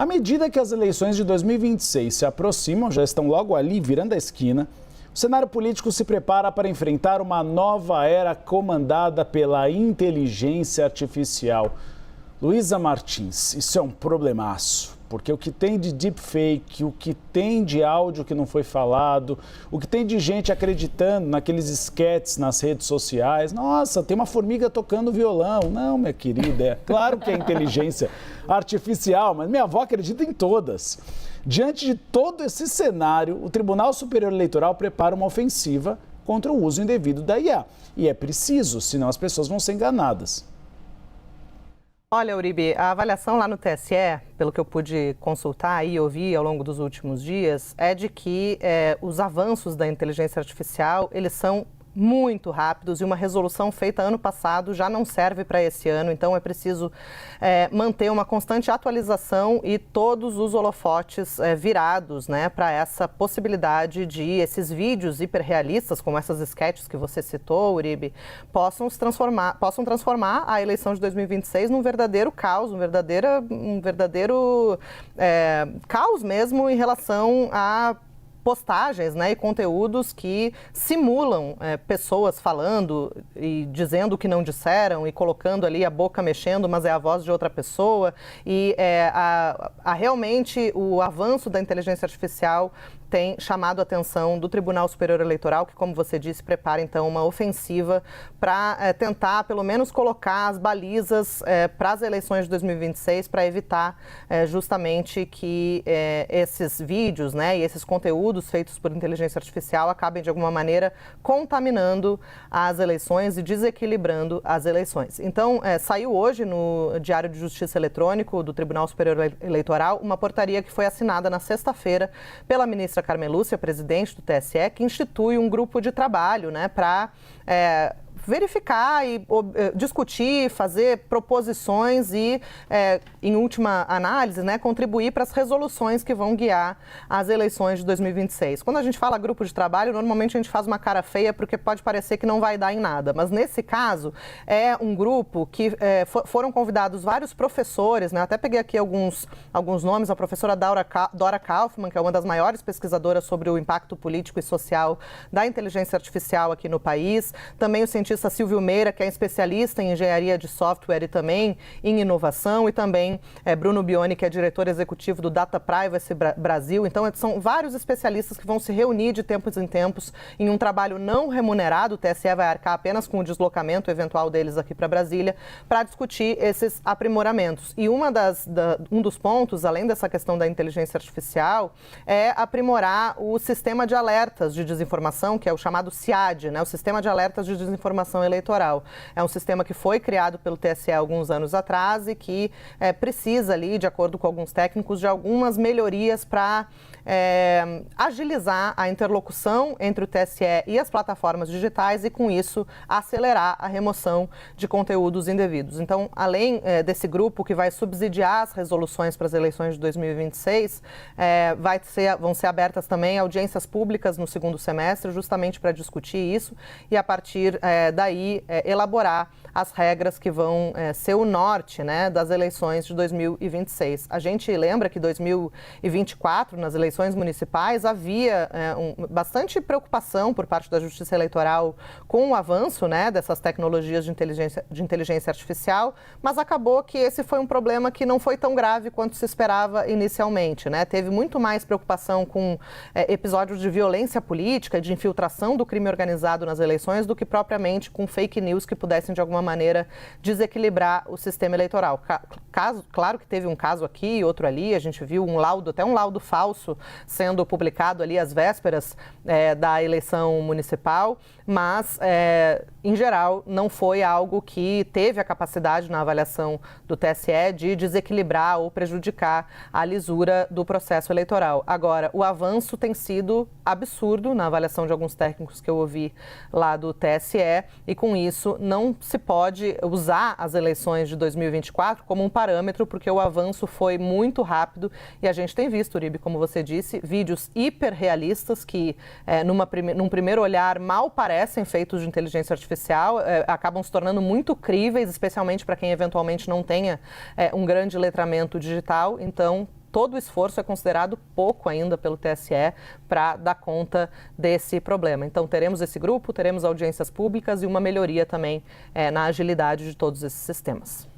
À medida que as eleições de 2026 se aproximam, já estão logo ali, virando a esquina, o cenário político se prepara para enfrentar uma nova era comandada pela inteligência artificial. Luísa Martins, isso é um problemaço, porque o que tem de deepfake, o que tem de áudio que não foi falado, o que tem de gente acreditando naqueles esquetes nas redes sociais. Nossa, tem uma formiga tocando violão. Não, minha querida, é claro que é inteligência artificial, mas minha avó acredita em todas. Diante de todo esse cenário, o Tribunal Superior Eleitoral prepara uma ofensiva contra o uso indevido da IA. E é preciso, senão as pessoas vão ser enganadas. Olha, Uribe, a avaliação lá no TSE, pelo que eu pude consultar e ouvir ao longo dos últimos dias, é de que os avanços da inteligência artificial, eles são muito rápidos e uma resolução feita ano passado já não serve para esse ano, então é preciso manter uma constante atualização e todos os holofotes virados, né, para essa possibilidade de esses vídeos hiperrealistas, como essas sketches que você citou, Uribe, possam transformar a eleição de 2026 num verdadeiro caos, um verdadeiro caos mesmo em relação a postagens, né, e conteúdos que simulam pessoas falando e dizendo o que não disseram e colocando ali a boca mexendo, mas é a voz de outra pessoa. E realmente o avanço da inteligência artificial tem chamado a atenção do Tribunal Superior Eleitoral, que, como você disse, prepara então uma ofensiva para tentar, pelo menos, colocar as balizas para as eleições de 2026, para evitar justamente que esses vídeos, né, e esses conteúdos feitos por inteligência artificial acabem, de alguma maneira, contaminando as eleições e desequilibrando as eleições. Então, saiu hoje no Diário de Justiça Eletrônico do Tribunal Superior Eleitoral uma portaria que foi assinada na sexta-feira pela ministra Carmen Lúcia, presidente do TSE, que institui um grupo de trabalho, né, para verificar e discutir, fazer proposições e, em última análise, né, contribuir para as resoluções que vão guiar as eleições de 2026. Quando a gente fala grupo de trabalho, normalmente a gente faz uma cara feia porque pode parecer que não vai dar em nada, mas nesse caso é um grupo que foram convidados vários professores, né, até peguei aqui alguns nomes, a professora Dora Kaufmann, que é uma das maiores pesquisadoras sobre o impacto político e social da inteligência artificial aqui no país, também o cientista Silvio Meira, que é especialista em engenharia de software e também em inovação, e também Bruno Bioni, que é diretor executivo do Data Privacy Brasil. Então, são vários especialistas que vão se reunir de tempos em tempos em um trabalho não remunerado. O TSE vai arcar apenas com o deslocamento eventual deles aqui para Brasília, para discutir esses aprimoramentos. E um dos pontos, além dessa questão da inteligência artificial, é aprimorar o sistema de alertas de desinformação, que é o chamado SIAD, né, o Sistema de Alertas de Desinformação Eleitoral. É um sistema que foi criado pelo TSE há alguns anos atrás e que precisa ali, de acordo com alguns técnicos, de algumas melhorias para agilizar a interlocução entre o TSE e as plataformas digitais e, com isso, acelerar a remoção de conteúdos indevidos. Então, além desse grupo que vai subsidiar as resoluções para as eleições de 2026, vão ser abertas também audiências públicas no segundo semestre, justamente para discutir isso e, a partir daí, elaborar as regras que vão ser o norte, né, das eleições de 2026. A gente lembra que 2024, nas eleições municipais, havia bastante preocupação por parte da Justiça Eleitoral com o avanço, né, dessas tecnologias de inteligência artificial, mas acabou que esse foi um problema que não foi tão grave quanto se esperava inicialmente, né? Teve muito mais preocupação com episódios de violência política, de infiltração do crime organizado nas eleições, do que propriamente com fake news que pudessem, de alguma maneira, desequilibrar o sistema eleitoral. Claro que teve um caso aqui e outro ali, a gente viu até um laudo falso sendo publicado ali às vésperas da eleição municipal, mas, em geral, não foi algo que teve a capacidade na avaliação do TSE de desequilibrar ou prejudicar a lisura do processo eleitoral. Agora, o avanço tem sido absurdo na avaliação de alguns técnicos que eu ouvi lá do TSE, e com isso não se pode usar as eleições de 2024 como um parâmetro, porque o avanço foi muito rápido e a gente tem visto, Uribe, como você disse, vídeos hiperrealistas que, num primeiro olhar, mal parecem feitos de inteligência artificial, acabam se tornando muito críveis, especialmente para quem eventualmente não tenha um grande letramento digital. Então, todo o esforço é considerado pouco ainda pelo TSE para dar conta desse problema. Então, teremos esse grupo, teremos audiências públicas e uma melhoria também na agilidade de todos esses sistemas.